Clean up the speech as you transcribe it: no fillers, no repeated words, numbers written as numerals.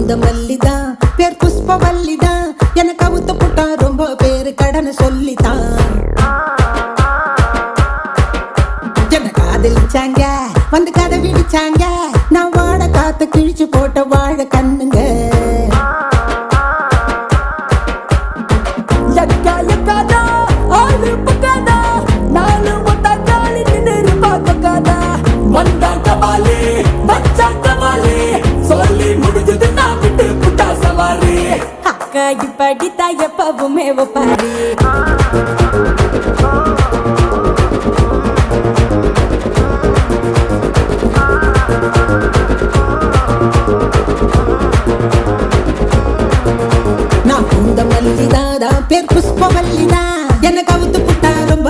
மல்லிதான் பேர் புஷ்பவல்லிதான் எனக்கு அவுத்து புட்டா ரொம்ப பேரு கடனை சொல்லித்தான் என்ன காதலிச்சாங்க வந்து கதை விடிச்சாங்க நான் வாழ காத்து கிழிச்சு போட்ட வாழ கண்ணுங்க இப்படித்தான் எப்பவுமே ஒப்பாரி நான் பூந்த மல்லிதான் பேர் புஷ்பவல்லிதான் எனக்கு அவுத்து புட்டா ரொம்ப